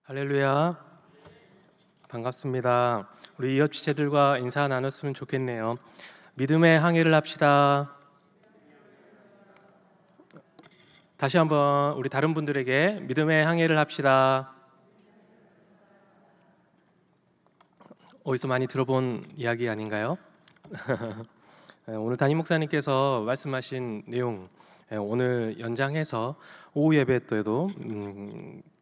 할렐루야. 반갑습니다. 우리 이웃 지체들과 인사 나눴으면 좋겠네요. 믿음의 항해를 합시다. 다시 한번 우리 다른 분들에게 믿음의 항해를 합시다. 어디서 많이 들어본 이야기 아닌가요? 오늘 담임 목사님께서 말씀하신 내용 오늘 연장해서 오후 예배 때도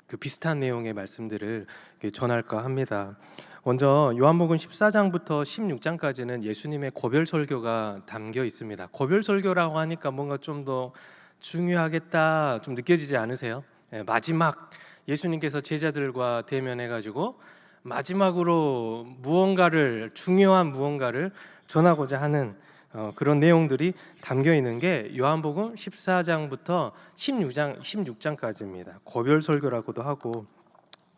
그 비슷한 내용의 말씀들을 전할까 합니다. 먼저 요한복음 14장부터 16장까지는 예수님의 고별 설교가 담겨 있습니다. 고별 설교라고 하니까 뭔가 좀 더 중요하겠다 좀 느껴지지 않으세요? 마지막 예수님께서 제자들과 대면해 가지고 마지막으로 중요한 무언가를 전하고자 하는 그런 내용들이 담겨 있는 게 요한복음 14장부터 16장까지입니다. 고별 설교라고도 하고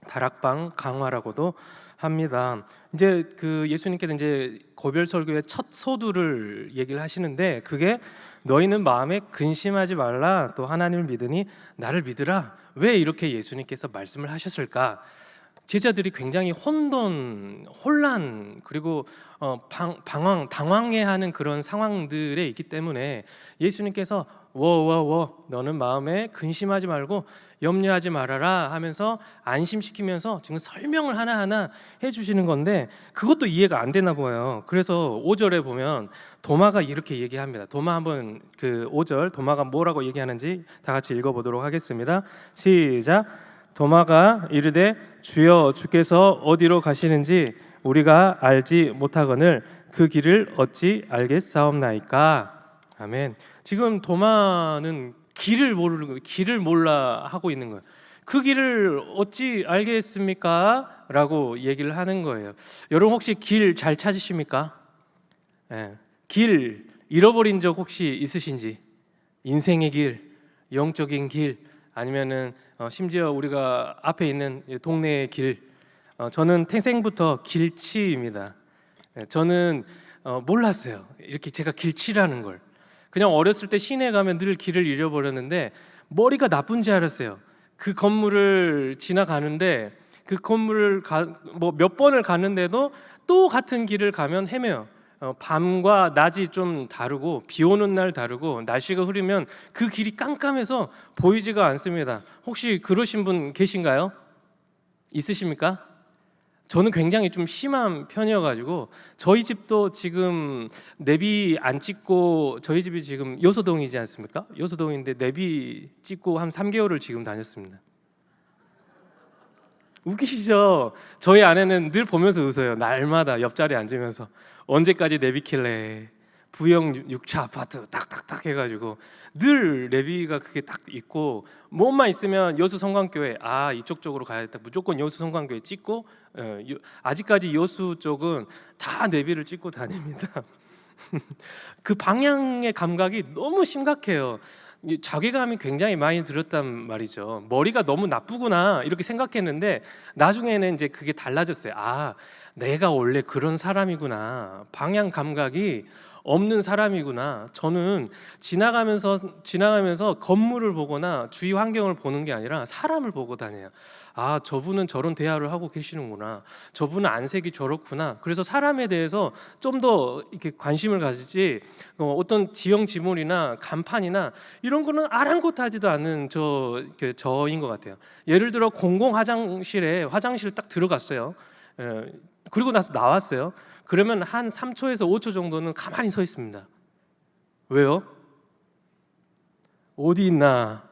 다락방 강화라고도 합니다. 이제 그 예수님께서 이제 고별 설교의 첫 서두를 얘기를 하시는데 그게 너희는 마음에 근심하지 말라 또 하나님을 믿으니 나를 믿으라. 왜 이렇게 예수님께서 말씀을 하셨을까? 제자들이 굉장히 혼란 그리고 당황해하는 그런 상황들에 있기 때문에 예수님께서 너는 마음에 근심하지 말고 염려하지 말아라 하면서 안심시키면서 지금 설명을 하나하나 해주시는 건데 그것도 이해가 안 되나 보여요. 그래서 5절에 보면 도마가 이렇게 얘기합니다. 도마 한번 그 5절 도마가 뭐라고 얘기하는지 다 같이 읽어보도록 하겠습니다. 시작. 도마가 이르되 주여 주께서 어디로 가시는지 우리가 알지 못하거늘 그 길을 어찌 알겠사옵나이까. 아멘. 지금 도마는 길을 몰라 하고 있는 거예요. 그 길을 어찌 알겠습니까? 라고 얘기를 하는 거예요. 여러분 혹시 길 잘 찾으십니까? 길 잃어버린 적 혹시 있으신지? 인생의 길, 영적인 길, 아니면은 심지어 우리가 앞에 있는 동네의 길. 저는 태생부터 길치입니다. 저는 몰랐어요. 이렇게 제가 길치라는 걸. 그냥 어렸을 때 시내 가면 늘 길을 잃어버렸는데 머리가 나쁜지 알았어요. 그 건물을 지나가는데 그 건물을 몇 번을 갔는데도 또 같은 길을 가면 헤매요. 밤과 낮이 좀 다르고 비 오는 날 다르고 날씨가 흐리면 그 길이 깜깜해서 보이지가 않습니다. 혹시 그러신 분 계신가요? 있으십니까? 저는 굉장히 좀 심한 편이어가지고 저희 집도 지금 내비 안 찍고 저희 집이 지금 요소동이지 않습니까? 요소동인데 내비 찍고 한 3개월을 지금 다녔습니다. 웃기시죠? 저희 아내는 늘 보면서 웃어요. 날마다 옆자리에 앉으면서 언제까지 내비킬래? 부영 6차 아파트 딱딱딱 해가지고 늘 내비가 그게 딱 있고 뭐만 있으면 여수 성광교회 이쪽 쪽으로 가야겠다. 무조건 여수 성광교회 찍고 아직까지 여수 쪽은 다 내비를 찍고 다닙니다. 그 방향의 감각이 너무 심각해요. 자괴감이 굉장히 많이 들었단 말이죠. 머리가 너무 나쁘구나 이렇게 생각했는데 나중에는 이제 그게 달라졌어요. 내가 원래 그런 사람이구나. 방향 감각이 없는 사람이구나. 저는 지나가면서 건물을 보거나 주위 환경을 보는 게 아니라 사람을 보고 다녀요. 저분은 저런 대화를 하고 계시는구나. 저분은 안색이 저렇구나. 그래서 사람에 대해서 좀 더 이렇게 관심을 가지지 어떤 지형지물이나 간판이나 이런 거는 아랑곳하지도 않는 저인 것 같아요. 예를 들어 공공 화장실에 화장실 딱 들어갔어요. 그리고 나서 나왔어요. 그러면 한 3초에서 5초 정도는 가만히 서 있습니다. 왜요? 어디 있나?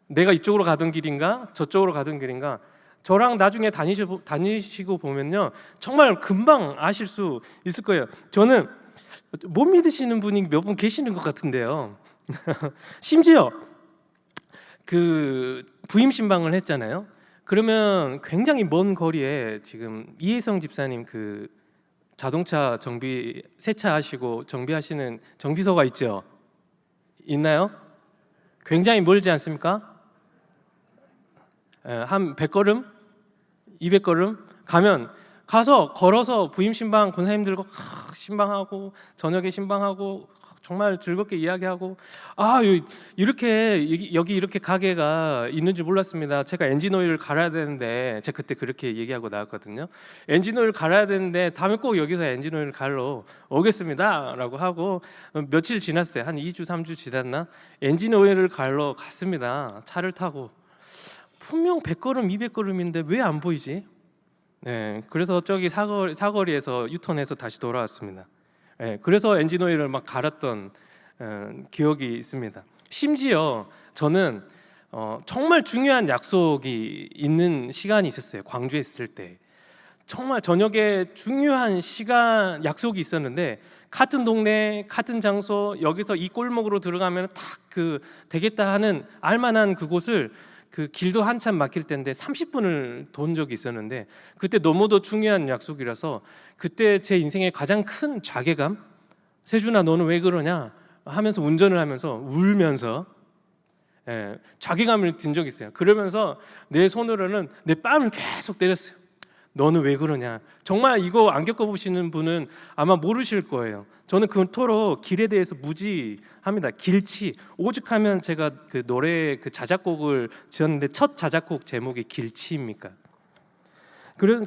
내가 이쪽으로 가던 길인가? 저쪽으로 가던 길인가? 저랑 나중에 다니시고 보면요 정말 금방 아실 수 있을 거예요. 저는 못 믿으시는 분이 몇 분 계시는 것 같은데요. 심지어 그 부임 신방을 했잖아요. 그러면 굉장히 먼 거리에 지금 이혜성 집사님 그 자동차 정비 세차하시고 정비하시는 정비소가 있죠. 있나요? 굉장히 멀지 않습니까? 한 100걸음, 200걸음 가서 걸어서 부임 신방 권사님들과 신방하고 저녁에 신방하고 정말 즐겁게 이야기하고 여기 이렇게 가게가 있는지 몰랐습니다. 제가 엔진 오일을 갈아야 되는데 제가 그때 그렇게 얘기하고 나왔거든요. 엔진 오일 갈아야 되는데 다음에 꼭 여기서 엔진 오일 갈러 오겠습니다라고 하고 며칠 지났어요. 한 2주 3주 지났나? 엔진 오일을 갈러 갔습니다. 차를 타고 분명 100걸음 200걸음인데 왜 안 보이지? 네, 그래서 저기 사거리에서 유턴해서 다시 돌아왔습니다. 네, 그래서 엔진 오일을 막 갈았던 기억이 있습니다. 심지어 저는 정말 중요한 약속이 있는 시간이 있었어요. 광주에 있을 때 정말 저녁에 중요한 시간 약속이 있었는데 같은 동네 같은 장소 여기서 이 골목으로 들어가면 딱 그 되겠다 하는 알만한 그곳을 그 길도 한참 막힐 때인데 30분을 돈 적이 있었는데 그때 너무도 중요한 약속이라서 그때 제 인생의 가장 큰 자괴감, 세준아 너는 왜 그러냐 하면서 운전을 하면서 울면서 자괴감을 든 적이 있어요. 그러면서 내 손으로는 내 뺨을 계속 때렸어요. 너는 왜 그러냐. 정말 이거 안 겪어보시는 분은 아마 모르실 거예요. 저는 그토록 길에 대해서 무지합니다. 길치 오죽하면 제가 그 노래 그 자작곡을 지었는데 첫 자작곡 제목이 길치입니까? 그래서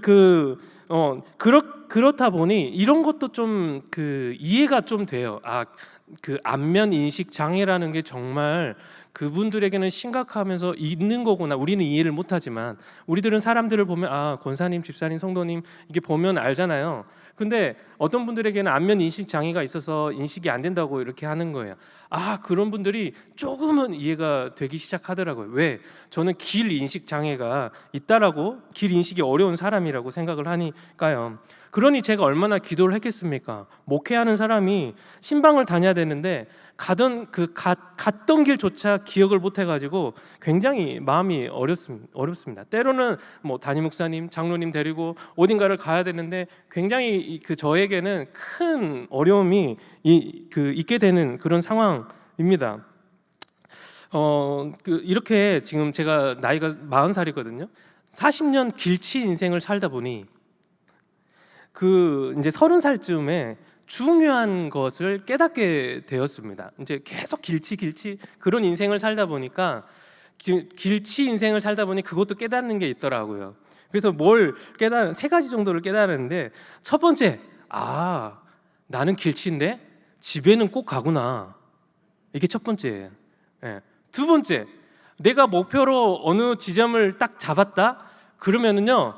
그렇다 보니 이런 것도 좀 그 이해가 좀 돼요. 그 안면 인식 장애라는 게 정말 그분들에게는 심각하면서 있는 거구나. 우리는 이해를 못하지만 우리들은 사람들을 보면 권사님, 집사님, 성도님 이게 보면 알잖아요. 근데 어떤 분들에게는 안면 인식 장애가 있어서 인식이 안 된다고 이렇게 하는 거예요. 그런 분들이 조금은 이해가 되기 시작하더라고요. 왜? 저는 길 인식 장애가 있다라고, 길 인식이 어려운 사람이라고 생각을 하니까요. 그러니 제가 얼마나 기도를 했겠습니까? 목회하는 사람이 신방을 다녀야 되는데 갔던 길조차 기억을 못 해가지고 굉장히 마음이 어렵습니다. 때로는 뭐 담임 목사님, 장로님 데리고 어딘가를 가야 되는데 굉장히 저에게는 큰 어려움이 있게 되는 그런 상황입니다. 이렇게 지금 제가 나이가 40살이거든요. 40년 길치 인생을 살다 보니 이제 30살쯤에 중요한 것을 깨닫게 되었습니다. 이제 계속 길치 그런 인생을 살다 보니까 길치 인생을 살다 보니 그것도 깨닫는 게 있더라고요. 그래서 세 가지 정도를 깨달았는데 첫 번째, 나는 길치인데 집에는 꼭 가구나. 이게 첫 번째예요. 두 번째, 내가 목표로 어느 지점을 딱 잡았다 그러면은요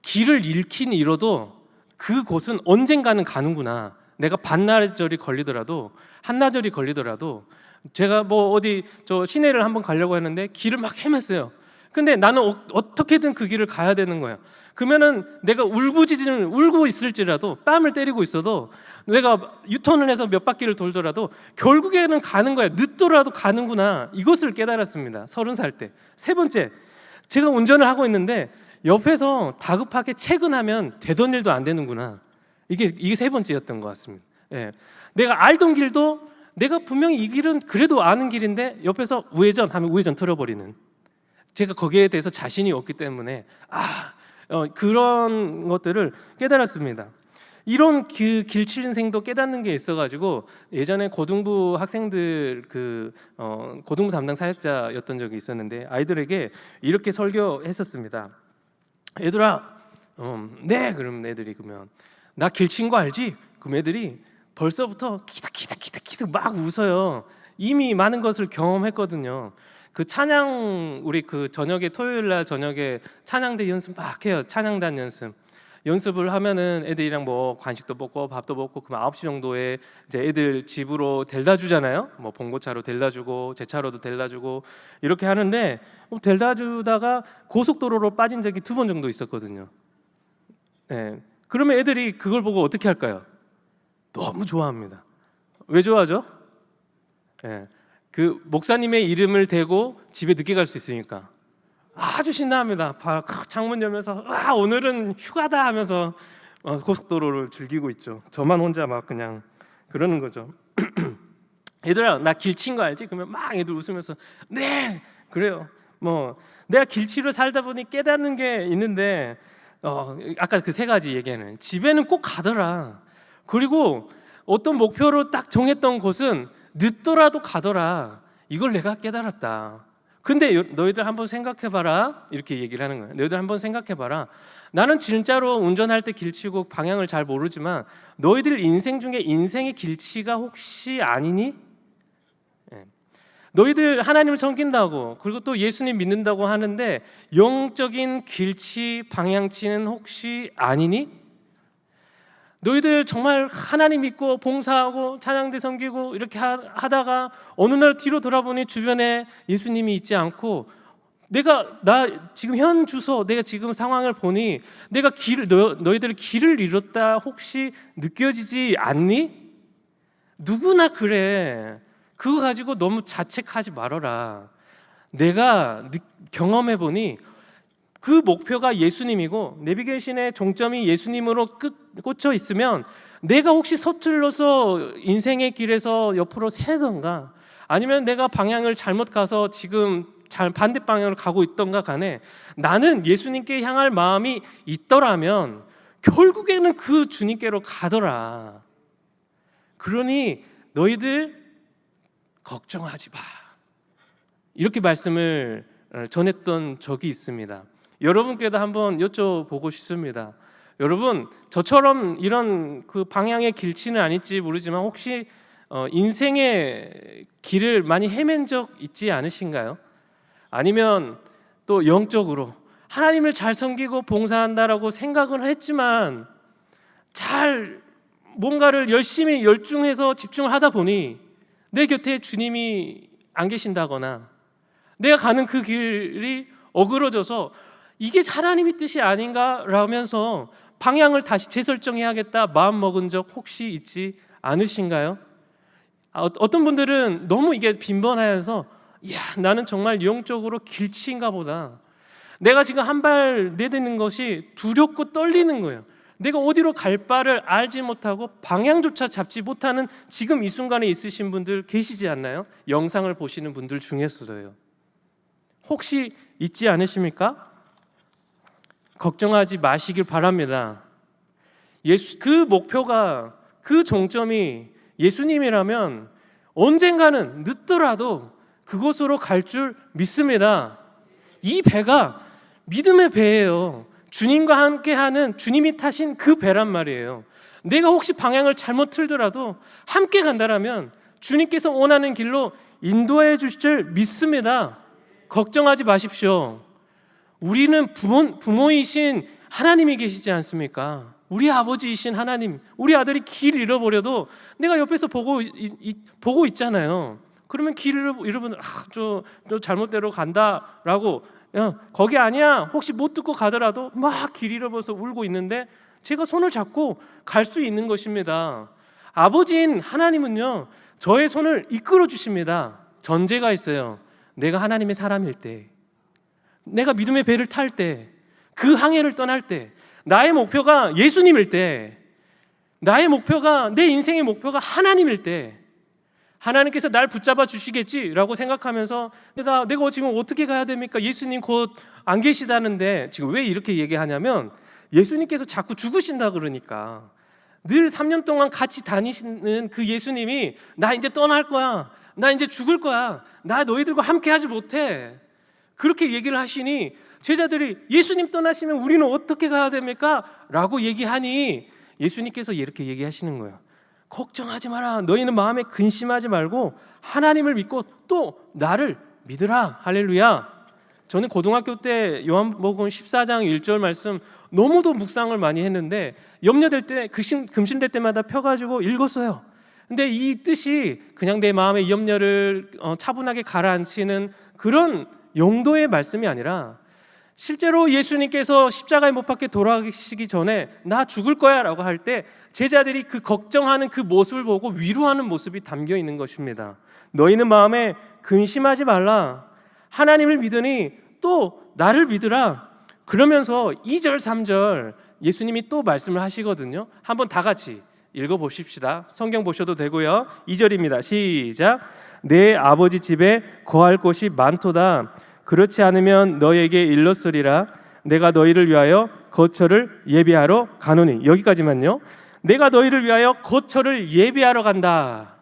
길을 잃어도 그곳은 언젠가는 가는구나. 내가 반나절이 걸리더라도 한나절이 걸리더라도 제가 뭐 어디 시내를 한번 가려고 했는데 길을 막 헤맸어요. 근데 나는 어떻게든 그 길을 가야 되는 거예요. 그러면은 내가 울고 있을지라도 뺨을 때리고 있어도 내가 유턴을 해서 몇 바퀴를 돌더라도 결국에는 가는 거야. 늦더라도 가는구나. 이것을 깨달았습니다. 30살 때. 세 번째, 제가 운전을 하고 있는데 옆에서 다급하게 체근하면 되던 일도 안 되는구나. 이게 세 번째였던 것 같습니다. 내가 알던 길도 내가 분명히 이 길은 그래도 아는 길인데 옆에서 우회전하면 우회전 틀어버리는, 제가 거기에 대해서 자신이 없기 때문에 그런 것들을 깨달았습니다. 이런 길치 인생도 깨닫는 게 있어가지고 예전에 고등부 학생들 고등부 담당 사역자였던 적이 있었는데 아이들에게 이렇게 설교했었습니다. 얘들아, 네. 그러면 애들이 나 길친 거 알지? 그럼 애들이 벌써부터 키득키득 막 웃어요. 이미 많은 것을 경험했거든요. 그 찬양, 우리 저녁에 토요일 날 저녁에 찬양대 연습 막 해요. 찬양단 연습을 하면은 애들이랑 뭐 간식도 먹고 밥도 먹고 그럼 9시 정도에 이제 애들 집으로 데려다 주잖아요. 뭐 봉고차로 데려다 주고 제 차로도 데려다 주고 이렇게 하는데 데려다 주다가 고속도로로 빠진 적이 2번 정도 있었거든요. 그러면 애들이 그걸 보고 어떻게 할까요? 너무 좋아합니다. 왜 좋아하죠? 그 목사님의 이름을 대고 집에 늦게 갈 수 있으니까 아주 신나합니다. 창문 열면서 오늘은 휴가다 하면서 고속도로를 즐기고 있죠. 저만 혼자 막 그냥 그러는 거죠. 얘들아, 나 길친 거 알지? 그러면 막 애들 웃으면서 네 그래요. 뭐 내가 길치로 살다 보니 깨닫는 게 있는데 아까 그 세 가지 얘기는 집에는 꼭 가더라. 그리고 어떤 목표로 딱 정했던 곳은 늦더라도 가더라. 이걸 내가 깨달았다. 근데 너희들 한번 생각해봐라. 이렇게 얘기를 하는 거예요. 너희들 한번 생각해봐라. 나는 진짜로 운전할 때 길치고 방향을 잘 모르지만 너희들 인생 중에 인생의 길치가 혹시 아니니? 너희들 하나님을 섬긴다고 그리고 또 예수님 믿는다고 하는데 영적인 길치, 방향치는 혹시 아니니? 너희들 정말 하나님 믿고 봉사하고 찬양대 섬기고 이렇게 하다가 어느 날 뒤로 돌아보니 주변에 예수님이 있지 않고 나 지금 현 주소 내가 지금 상황을 보니 내가 너희들 길을 잃었다 혹시 느껴지지 않니? 누구나 그래. 그거 가지고 너무 자책하지 말아라. 내가 경험해 보니 그 목표가 예수님이고 내비게이션의 종점이 예수님으로 꽂혀 있으면 내가 혹시 서툴러서 인생의 길에서 옆으로 새던가 아니면 내가 방향을 잘못 가서 지금 반대 방향으로 가고 있던가 간에 나는 예수님께 향할 마음이 있더라면 결국에는 그 주님께로 가더라. 그러니 너희들 걱정하지 마. 이렇게 말씀을 전했던 적이 있습니다. 여러분께도 한번 여쭤보고 싶습니다. 여러분, 저처럼 이런 그 방향의 길치는 아닐지 모르지만 혹시 인생의 길을 많이 헤맨 적 있지 않으신가요? 아니면 또 영적으로 하나님을 잘 섬기고 봉사한다라고 생각을 했지만 잘 뭔가를 열심히 열중해서 집중을 하다 보니 내 곁에 주님이 안 계신다거나 내가 가는 그 길이 어그러져서 이게 하나님의 뜻이 아닌가 라면서 방향을 다시 재설정해야겠다 마음 먹은 적 혹시 있지 않으신가요? 어떤 분들은 너무 이게 빈번하여서 나는 정말 영적으로 길치인가 보다. 내가 지금 한 발 내딛는 것이 두렵고 떨리는 거예요. 내가 어디로 갈 바를 알지 못하고 방향조차 잡지 못하는 지금 이 순간에 있으신 분들 계시지 않나요? 영상을 보시는 분들 중에서도요. 혹시 있지 않으십니까? 걱정하지 마시길 바랍니다. 그 목표가 그 종점이 예수님이라면 언젠가는 늦더라도 그곳으로 갈 줄 믿습니다. 이 배가 믿음의 배예요. 주님과 함께하는 주님이 타신 그 배란 말이에요. 내가 혹시 방향을 잘못 틀더라도 함께 간다라면 주님께서 원하는 길로 인도해 주실 줄 믿습니다. 걱정하지 마십시오. 우리는 부모이신 하나님이 계시지 않습니까? 우리 아버지이신 하나님, 우리 아들이 길 잃어버려도 내가 옆에서 보고 있잖아요. 그러면 길을 잃어버리면 저 잘못대로 간다라고 거기 아니야 혹시 못 듣고 가더라도 막 길 잃어버려서 울고 있는데 제가 손을 잡고 갈 수 있는 것입니다. 아버지인 하나님은요 저의 손을 이끌어 주십니다. 전제가 있어요. 내가 하나님의 사람일 때, 내가 믿음의 배를 탈 때, 그 항해를 떠날 때, 나의 목표가 예수님일 때, 나의 목표가 내 인생의 목표가 하나님일 때 하나님께서 날 붙잡아 주시겠지라고 생각하면서 내가 지금 어떻게 가야 됩니까? 예수님 곧 안 계시다는데 지금 왜 이렇게 얘기하냐면 예수님께서 자꾸 죽으신다 그러니까 늘 3년 동안 같이 다니시는 그 예수님이 나 이제 떠날 거야, 나 이제 죽을 거야, 나 너희들과 함께 하지 못해 그렇게 얘기를 하시니 제자들이 예수님 떠나시면 우리는 어떻게 가야 됩니까? 라고 얘기하니 예수님께서 이렇게 얘기하시는 거예요. 걱정하지 마라. 너희는 마음에 근심하지 말고 하나님을 믿고 또 나를 믿으라. 할렐루야. 저는 고등학교 때 요한복음 14장 1절 말씀 너무도 묵상을 많이 했는데 염려될 때 금신될 때마다 펴가지고 읽었어요. 근데 이 뜻이 그냥 내 마음의 염려를 차분하게 가라앉히는 그런 용도의 말씀이 아니라 실제로 예수님께서 십자가에 못 박혀 돌아가시기 전에 나 죽을 거야 라고 할 때 제자들이 그 걱정하는 그 모습을 보고 위로하는 모습이 담겨 있는 것입니다. 너희는 마음에 근심하지 말라. 하나님을 믿으니 또 나를 믿으라. 그러면서 2절 3절 예수님이 또 말씀을 하시거든요. 한번 다 같이 읽어보십시다. 성경 보셔도 되고요. 2절입니다. 시작. 내 아버지 집에 거할 곳이 많도다. 그렇지 않으면 너에게 일렀으리라. 내가 너희를 위하여 거처를 예비하러 가노니. 여기까지만요. 내가 너희를 위하여 거처를 예비하러 간다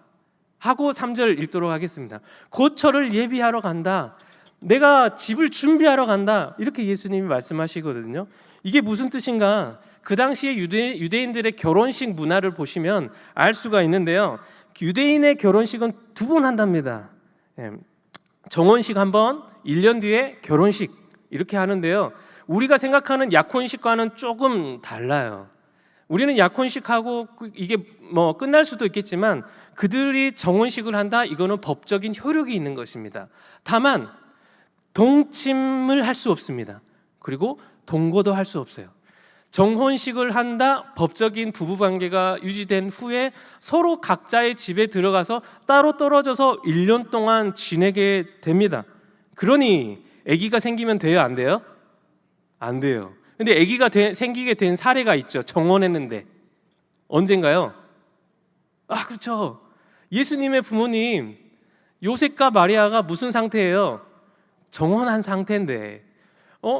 하고 3절 읽도록 하겠습니다. 거처를 예비하러 간다, 내가 집을 준비하러 간다, 이렇게 예수님이 말씀하시거든요. 이게 무슨 뜻인가? 그 당시에 유대인들의 결혼식 문화를 보시면 알 수가 있는데요, 유대인의 결혼식은 2번 한답니다. 정혼식 한 번, 1년 뒤에 결혼식, 이렇게 하는데요, 우리가 생각하는 약혼식과는 조금 달라요. 우리는 약혼식하고 이게 뭐 끝날 수도 있겠지만 그들이 정혼식을 한다, 이거는 법적인 효력이 있는 것입니다. 다만 동침을 할 수 없습니다. 그리고 동거도 할 수 없어요. 정혼식을 한다, 법적인 부부관계가 유지된 후에 서로 각자의 집에 들어가서 따로 떨어져서 1년 동안 지내게 됩니다. 그러니 아기가 생기면 돼요, 안 돼요? 안 돼요. 근데 아기가 생기게 된 사례가 있죠. 정혼했는데. 언젠가요? 그렇죠. 예수님의 부모님 요셉과 마리아가 무슨 상태예요? 정혼한 상태인데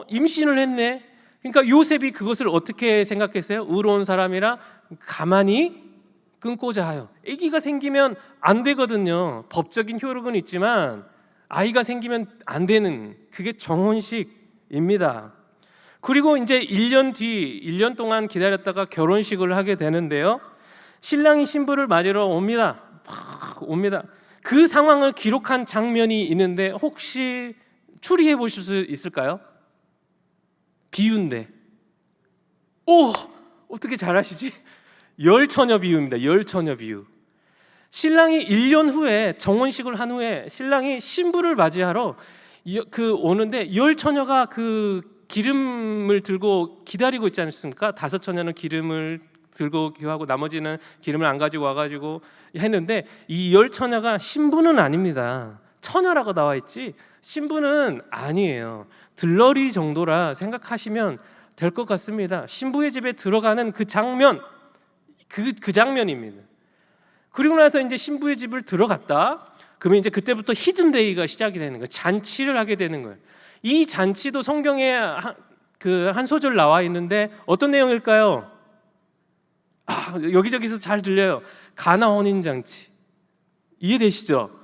임신을 했네. 그러니까 요셉이 그것을 어떻게 생각했어요? 의로운 사람이라 가만히 끊고자 하여. 아기가 생기면 안 되거든요. 법적인 효력은 있지만 아이가 생기면 안 되는, 그게 정혼식입니다. 그리고 이제 1년 동안 기다렸다가 결혼식을 하게 되는데요, 신랑이 신부를 맞으러 옵니다. 그 상황을 기록한 장면이 있는데 혹시 추리해 보실 수 있을까요? 비유인데. 어떻게 잘하시지? 열처녀 비유입니다. 열처녀 비유. 신랑이 1년 후에 정혼식을 한 후에 신랑이 신부를 맞이하러 오는데, 열처녀가 그 기름을 들고 기다리고 있지 않습니까? 5처녀는 기름을 들고 기하고 나머지는 기름을 안 가지고 와가지고 했는데, 이 열처녀가 신부는 아닙니다. 처녀라고 나와 있지 신부는 아니에요. 들러리 정도라 생각하시면 될 것 같습니다. 신부의 집에 들어가는 그 장면, 그 장면입니다. 그리고 나서 이제 신부의 집을 들어갔다. 그러면 이제 그때부터 히든데이가 시작이 되는 거예요. 잔치를 하게 되는 거예요. 이 잔치도 성경에 한 소절 나와 있는데 어떤 내용일까요? 여기저기서 잘 들려요. 가나 혼인 잔치. 이해되시죠?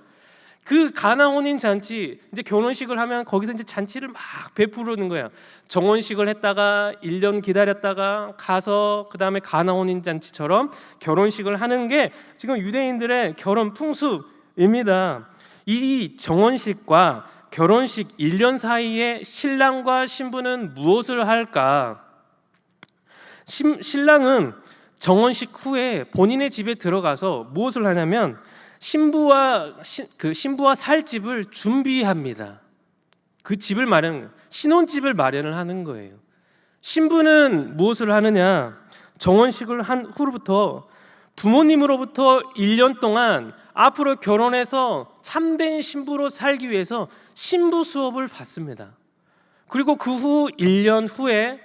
그 가나 혼인 잔치, 이제 결혼식을 하면 거기서 이제 잔치를 막 베푸는 거예요. 정혼식을 했다가 1년 기다렸다가 가서 그 다음에 가나 혼인 잔치처럼 결혼식을 하는 게 지금 유대인들의 결혼 풍습입니다. 이 정혼식과 결혼식 1년 사이에 신랑과 신부는 무엇을 할까? 신랑은 정혼식 후에 본인의 집에 들어가서 무엇을 하냐면 신부와 살 집을 준비합니다. 그 집을 신혼집을 마련을 하는 거예요. 신부는 무엇을 하느냐? 정혼식을 한 후로부터 부모님으로부터 1년 동안 앞으로 결혼해서 참된 신부로 살기 위해서 신부 수업을 받습니다. 그리고 그 후 1년 후에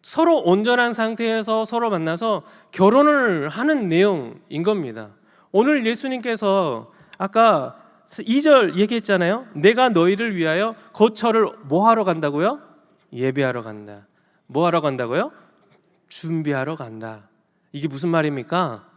서로 온전한 상태에서 서로 만나서 결혼을 하는 내용인 겁니다. 오늘 예수님께서 아까 2절 얘기했잖아요. 내가 너희를 위하여 거처를 뭐 하러 간다고요? 예비하러 간다. 뭐 하러 간다고요? 준비하러 간다. 이게 무슨 말입니까?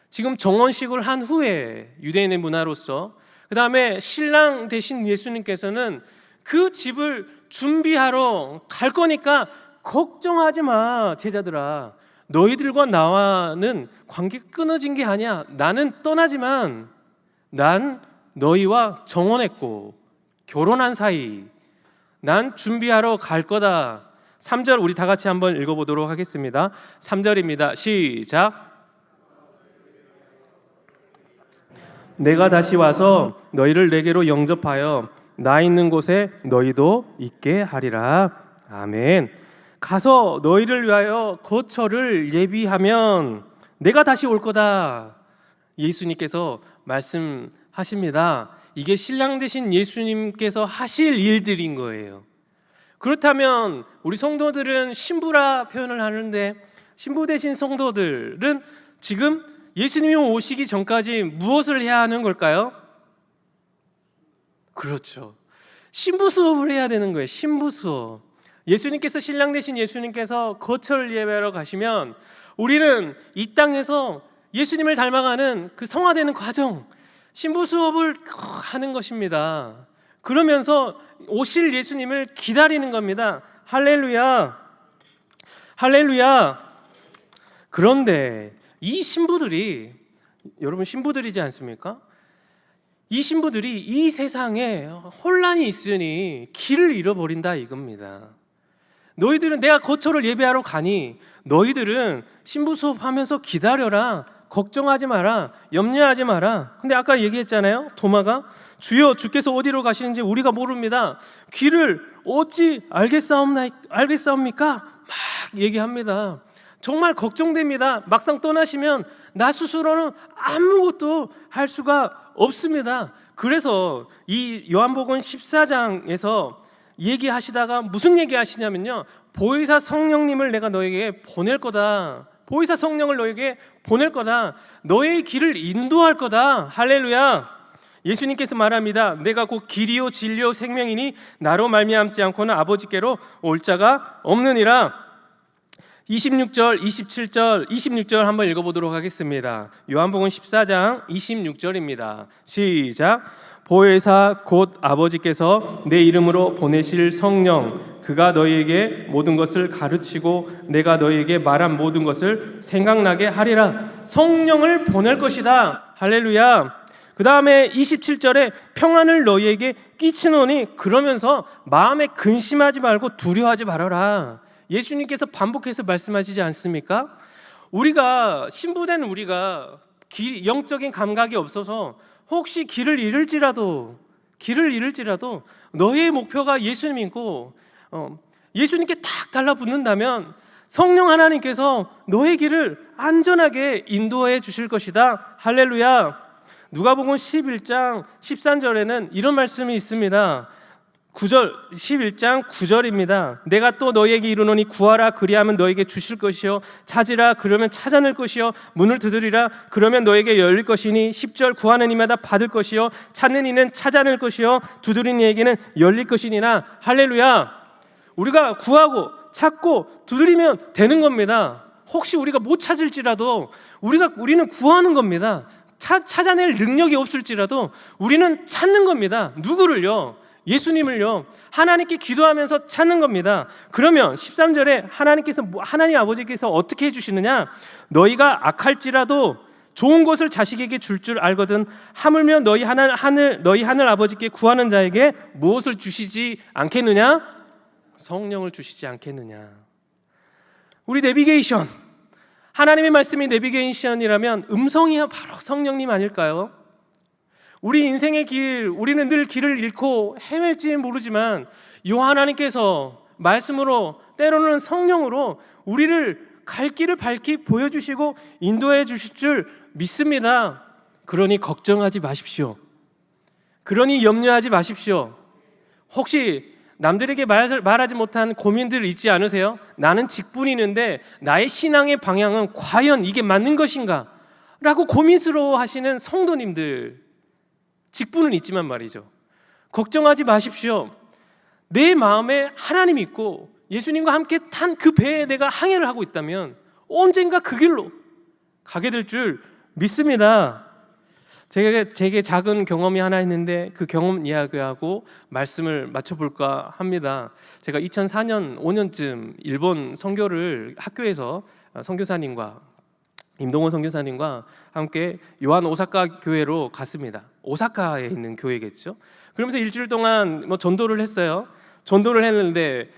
지금 정혼식을 한 후에 유대인의 문화로서 그 다음에 신랑 되신 예수님께서는 그 집을 준비하러 갈 거니까 걱정하지 마, 제자들아. 너희들과 나와는 관계가 끊어진 게 아니야. 나는 떠나지만 난 너희와 정혼했고 결혼한 사이. 난 준비하러 갈 거다. 3절 우리 다 같이 한번 읽어보도록 하겠습니다. 3절입니다. 시작. 내가 다시 와서 너희를 내게로 영접하여 나 있는 곳에 너희도 있게 하리라. 아멘. 가서 너희를 위하여 거처를 예비하면 내가 다시 올 거다. 예수님께서 말씀하십니다. 이게 신랑 되신 예수님께서 하실 일들인 거예요. 그렇다면 우리 성도들은 신부라 표현을 하는데 신부 되신 성도들은 지금 예수님이 오시기 전까지 무엇을 해야 하는 걸까요? 그렇죠. 신부 수업을 해야 되는 거예요. 신부 수업. 예수님께서 신랑 되신 예수님께서 거처를 예배하러 가시면 우리는 이 땅에서 예수님을 닮아가는 그 성화되는 과정, 신부 수업을 하는 것입니다. 그러면서 오실 예수님을 기다리는 겁니다. 할렐루야, 할렐루야. 그런데 이 신부들이, 여러분 신부들이지 않습니까? 이 신부들이 이 세상에 혼란이 있으니 길을 잃어버린다 이겁니다. 너희들은 내가 거처를 예배하러 가니 너희들은 신부 수업하면서 기다려라, 걱정하지 마라, 염려하지 마라. 근데 아까 얘기했잖아요, 도마가 주여 주께서 어디로 가시는지 우리가 모릅니다. 길을 어찌 알겠사옵니까? 막 얘기합니다. 정말 걱정됩니다. 막상 떠나시면 나 스스로는 아무것도 할 수가 없습니다. 그래서 이 요한복음 14장에서 얘기하시다가 무슨 얘기하시냐면요, 보혜사 성령님을 내가 너에게 보낼 거다. 보혜사 성령을 너에게 보낼 거다. 너의 길을 인도할 거다. 할렐루야. 예수님께서 말합니다. 내가 곧 길이요 진리요 생명이니 나로 말미암지 않고는 아버지께로 올 자가 없느니라. 26절, 27절, 26절 한번 읽어보도록 하겠습니다. 요한복음 14장 26절입니다. 시작. 보혜사 곧 아버지께서 내 이름으로 보내실 성령, 그가 너희에게 모든 것을 가르치고 내가 너희에게 말한 모든 것을 생각나게 하리라. 성령을 보낼 것이다. 할렐루야. 그 다음에 27절에 평안을 너희에게 끼치노니, 그러면서 마음에 근심하지 말고 두려워하지 말아라. 예수님께서 반복해서 말씀하시지 않습니까? 우리가 신부된 우리가 영적인 감각이 없어서 혹시 길을 잃을지라도 너의 목표가 예수님이고 예수님께 탁 달라붙는다면 성령 하나님께서 너의 길을 안전하게 인도해 주실 것이다. 할렐루야. 누가복음 11장 13절에는 이런 말씀이 있습니다. 9절, 11장 9절입니다. 내가 또 너희에게 이르노니 구하라 그리하면 너희에게 주실 것이요 찾으라 그러면 찾아낼 것이요 문을 두드리라 그러면 너희에게 열릴 것이니 10절 구하는 이마다 받을 것이요 찾는 이는 찾아낼 것이요 두드리는 이에게는 열릴 것이니라. 할렐루야. 우리가 구하고 찾고 두드리면 되는 겁니다. 혹시 우리가 못 찾을지라도 우리는 구하는 겁니다. 찾아낼 능력이 없을지라도 우리는 찾는 겁니다. 누구를요? 예수님을요. 하나님께 기도하면서 찾는 겁니다. 그러면 13절에 하나님 아버지께서 어떻게 해주시느냐? 너희가 악할지라도 좋은 것을 자식에게 줄 알거든 하물며 너희 하늘 아버지께 구하는 자에게 무엇을 주시지 않겠느냐? 성령을 주시지 않겠느냐? 우리 내비게이션, 하나님의 말씀이 내비게이션이라면 음성이 바로 성령님 아닐까요? 우리 인생의 길, 우리는 늘 길을 잃고 헤맬지 모르지만 요 하나님께서 말씀으로, 때로는 성령으로 우리를 갈 길을 밝히 보여주시고 인도해 주실 줄 믿습니다. 그러니 걱정하지 마십시오. 그러니 염려하지 마십시오. 혹시 남들에게 말하지 못한 고민들 있지 않으세요? 나는 직분이는데 나의 신앙의 방향은 과연 이게 맞는 것인가? 라고 고민스러워 하시는 성도님들, 직분은 있지만 말이죠, 걱정하지 마십시오. 내 마음에 하나님이 있고 예수님과 함께 탄 그 배에 내가 항해를 하고 있다면 언젠가 그 길로 가게 될 줄 믿습니다. 제게 작은 경험이 하나 있는데 그 경험 이야기하고 말씀을 맞춰볼까 합니다. 제가 2004년, 5년쯤 일본 선교를 학교에서 선교사님과 임동원 선교사님과 함께 요한 오사카 교회로 갔습니다. 오사카에 있는 교회겠죠. 그러면서 일주일 동안 전도를 했어요. 전도를 했는데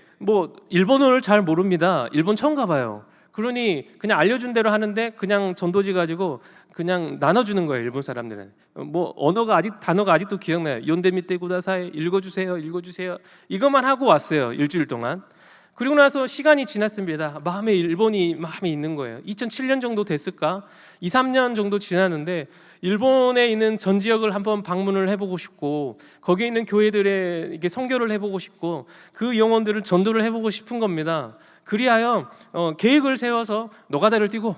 일본어를 잘 모릅니다. 일본 처음 가봐요. 그러니 그냥 알려준 대로 하는데 그냥 전도지 가지고 그냥 나눠주는 거예요. 일본 사람들은 단어가 아직도 기억나요. 연대미떼 구다사이 읽어주세요 이것만 하고 왔어요. 일주일 동안. 그리고 나서 시간이 지났습니다. 일본이 마음에 있는 거예요. 2007년 정도 됐을까? 2, 3년 정도 지났는데 일본에 있는 전 지역을 한번 방문을 해보고 싶고 거기에 있는 교회들에 선교를 해보고 싶고 그 영혼들을 전도를 해보고 싶은 겁니다. 그리하여 계획을 세워서 노가다를 뛰고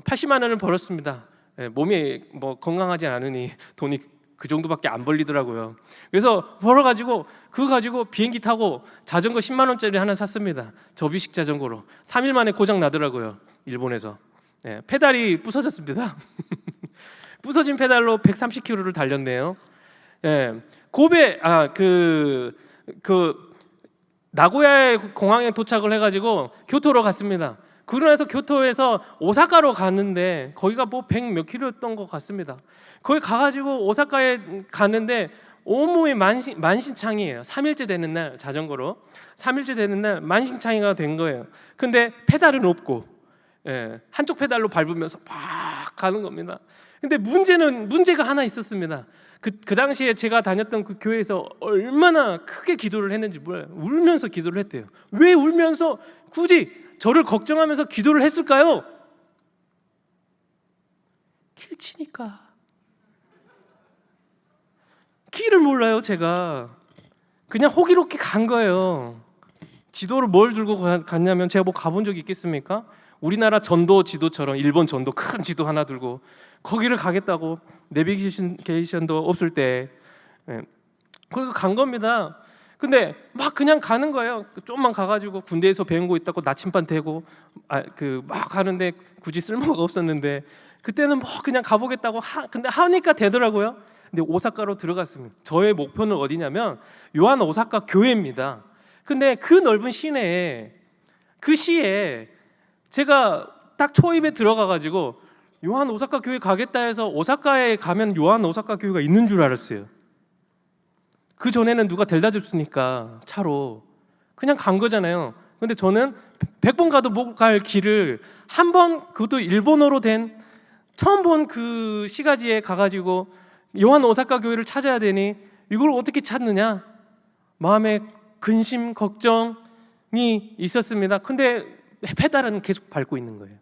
80만 원을 벌었습니다. 몸이 건강하지 않으니 돈이 그 정도밖에 안 벌리더라고요. 그래서 벌어가지고 그거 가지고 비행기 타고 자전거 10만 원짜리 하나 샀습니다. 접이식 자전거로. 3일 만에 고장 나더라고요. 일본에서. 페달이 부서졌습니다. 부서진 페달로 130km를 달렸네요. 고베 나고야 공항에 도착을 해가지고 교토로 갔습니다. 그러면서 교토에서 오사카로 갔는데 거기가 뭐 100 몇 킬로였던 것 같습니다. 거기 가가지고 오사카에 갔는데 온몸이 만신창이에요. 3일째 되는 날 자전거로 3일째 되는 날 만신창이가 된 거예요. 근데 페달은 없고 한쪽 페달로 밟으면서 막 가는 겁니다. 근데 문제가 하나 있었습니다. 그 당시에 제가 다녔던 그 교회에서 얼마나 크게 기도를 했는지 몰라요. 울면서 기도를 했대요. 왜 울면서 굳이 저를 걱정하면서 기도를 했을까요? 길 치니까. 길을 몰라요. 제가 그냥 호기롭게 간 거예요. 지도를 뭘 들고 갔냐면, 제가 뭐 가본 적이 있겠습니까? 우리나라 전도 지도처럼 일본 전도 큰 지도 하나 들고 거기를 가겠다고, 내비게이션도 없을 때 거기 간 겁니다. 근데 막 그냥 가는 거예요. 좀만 가가지고 군대에서 배운 거 있다고 나침반 대고 막 가는데 굳이 쓸모가 없었는데, 그때는 뭐 그냥 가보겠다고 근데 하니까 되더라고요. 근데 오사카로 들어갔습니다. 저의 목표는 어디냐면 요한 오사카 교회입니다. 근데 그 넓은 시내에, 그 시에 제가 딱 초입에 들어가가지고 요한 오사카 교회 가겠다 해서 오사카에 가면 요한 오사카 교회가 있는 줄 알았어요. 그 전에는 누가 데려다 줬으니까 차로 그냥 간 거잖아요. 근데 저는 100번 가도 못 갈 길을 한 번, 그것도 일본어로 된 처음 본 그 시가지에 가가지고 요한 오사카 교회를 찾아야 되니 이걸 어떻게 찾느냐, 마음에 근심 걱정이 있었습니다. 근데 페달은 계속 밟고 있는 거예요.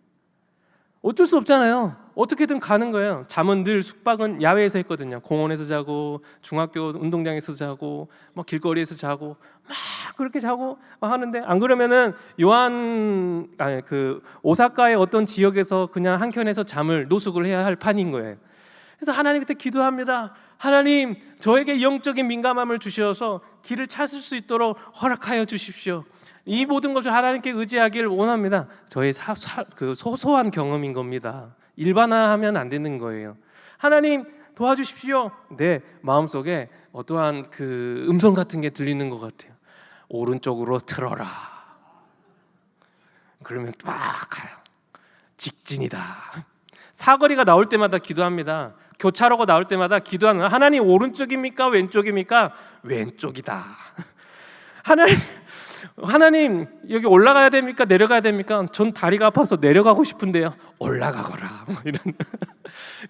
어쩔 수 없잖아요. 어떻게든 가는 거예요. 잠은 늘 숙박은 야외에서 했거든요. 공원에서 자고, 중학교 운동장에서 자고, 막 길거리에서 자고, 막 그렇게 자고 막 하는데, 안 그러면은 오사카의 어떤 지역에서 그냥 한켠에서 잠을 노숙을 해야 할 판인 거예요. 그래서 하나님께 기도합니다. 하나님, 저에게 영적인 민감함을 주셔서 길을 찾을 수 있도록 허락하여 주십시오. 이 모든 것을 하나님께 의지하기를 원합니다. 저의 소소한 경험인 겁니다. 일반화하면 안 되는 거예요. 하나님 도와주십시오. 내 마음속에 어떠한 그 음성 같은 게 들리는 것 같아요. 오른쪽으로 틀어라. 그러면 막 가요. 직진이다. 사거리가 나올 때마다 기도합니다. 교차로가 나올 때마다 기도하는, 하나님 오른쪽입니까 왼쪽입니까? 왼쪽이다. 하나님 여기 올라가야 됩니까 내려가야 됩니까? 전 다리가 아파서 내려가고 싶은데요. 올라가거라. 이런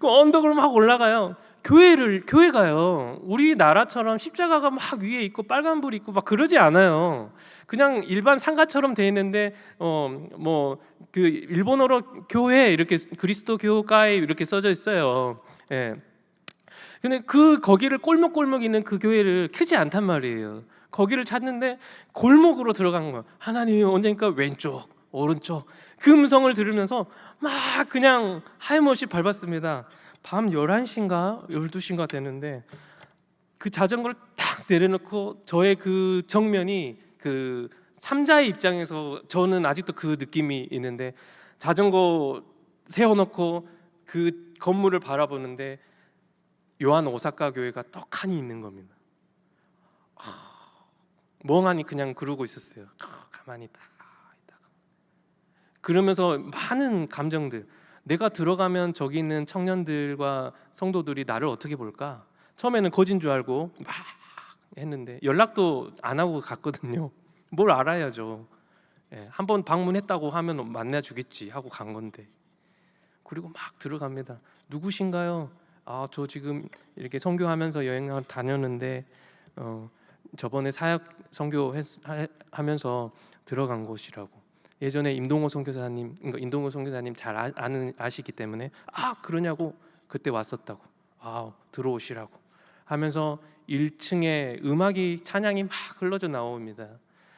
그 언덕을 막 올라가요. 교회가요, 우리나라처럼 십자가가 막 위에 있고 빨간불이 있고 막 그러지 않아요. 그냥 일반 상가처럼 돼 있는데 그 일본어로 교회 이렇게 그리스도 교会이렇게 써져 있어요. 근데 거기를 골목골목 있는 그 교회를 크지 않단 말이에요. 거기를 찾는데 골목으로 들어간 거예요. 하나님이 언제니까 왼쪽 오른쪽 그 음성을 들으면서 막 그냥 하염없이 밟았습니다. 밤 11시인가 12시인가 되는데 그 자전거를 딱 내려놓고 저의 그 정면이 그 삼자의 입장에서 저는 아직도 그 느낌이 있는데, 자전거 세워놓고 그 건물을 바라보는데 요한 오사카 교회가 떡하니 있는 겁니다. 멍하니 그냥 그러고 있었어요. 가만히 있다가 그러면서 많은 감정들, 내가 들어가면 저기 있는 청년들과 성도들이 나를 어떻게 볼까? 처음에는 거진 줄 알고 막 했는데 연락도 안 하고 갔거든요. 뭘 알아야죠. 한번 방문했다고 하면 만나주겠지 하고 간 건데. 그리고 막 들어갑니다. 누구신가요? 저 지금 이렇게 선교하면서 여행을 다녔는데 저번에 사역 선교하면서 들어간 곳이라고. 예전에 임동호 선교사님, 그러니까 임동호 선교사님 잘 아시기 때문에 그러냐고 그때 왔었다고. 들어오시라고 하면서 1층에 음악이 찬양이 막 흘러져 나옵니다.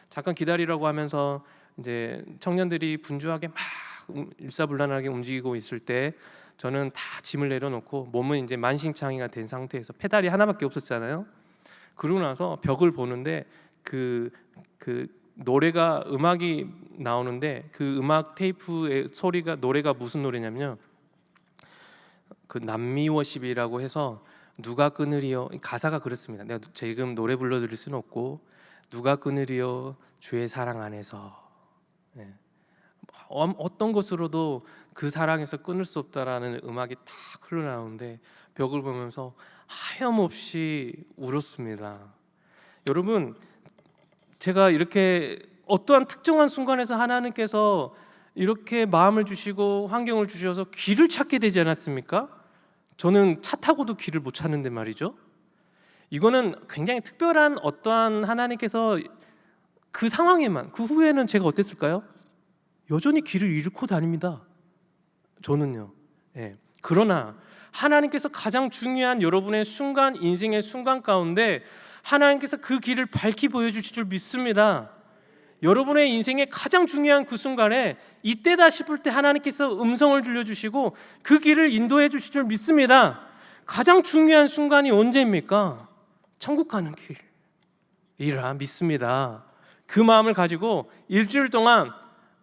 잠깐 기다리라고 하면서 이제 청년들이 분주하게 막 일사불란하게 움직이고 있을 때 저는 다 짐을 내려놓고 몸은 이제 만신창이가 된 상태에서 페달이 하나밖에 없었잖아요. 그러고 나서 벽을 보는데 그 노래가 음악이 나오는데 그 음악 테이프의 소리가 노래가 무슨 노래냐면요. 그 남미 워십이라고 해서 누가 끊으리요 가사가 그렇습니다. 내가 지금 노래 불러드릴 수는 없고 누가 끊으리요 주의 사랑 안에서 네. 어떤 것으로도 그 사랑에서 끊을 수 없다라는 음악이 탁 흘러나오는데 벽을 보면서 하염없이 울었습니다. 여러분 제가 이렇게 어떠한 특정한 순간에서 하나님께서 이렇게 마음을 주시고 환경을 주셔서 길을 찾게 되지 않았습니까? 저는 차 타고도 길을 못 찾는데 말이죠. 이거는 굉장히 특별한 어떠한 하나님께서 그 상황에만 그 후에는 제가 어땠을까요? 여전히 길을 잃고 다닙니다. 저는요. 예. 그러나 하나님께서 가장 중요한 여러분의 순간 인생의 순간 가운데 하나님께서 그 길을 밝히 보여주실 줄 믿습니다. 여러분의 인생의 가장 중요한 그 순간에 이때다 싶을 때 하나님께서 음성을 들려주시고 그 길을 인도해 주실 줄 믿습니다. 가장 중요한 순간이 언제입니까? 천국 가는 길이라 믿습니다. 그 마음을 가지고 일주일 동안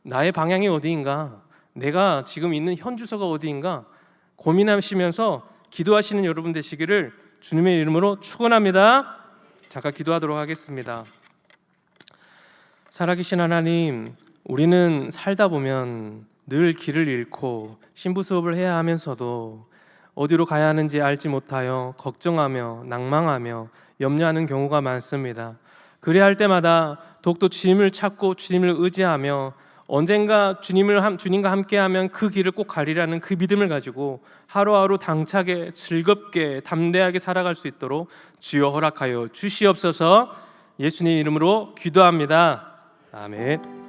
나의 방향이 어디인가, 내가 지금 있는 현 주소가 어디인가 고민하시면서 기도하시는 여러분 되시기를 주님의 이름으로 축원합니다. 잠깐 기도하도록 하겠습니다. 살아계신 하나님, 우리는 살다 보면 늘 길을 잃고 신부 수업을 해야 하면서도 어디로 가야 하는지 알지 못하여 걱정하며 낭망하며 염려하는 경우가 많습니다. 그래야 할 때마다 더욱더 주님을 찾고 주님을 의지하며 언젠가 주님과 함께하면 그 길을 꼭 가리라는 그 믿음을 가지고 하루하루 당차게 즐겁게 담대하게 살아갈 수 있도록 주여 허락하여 주시옵소서. 예수님 이름으로 기도합니다. 아멘.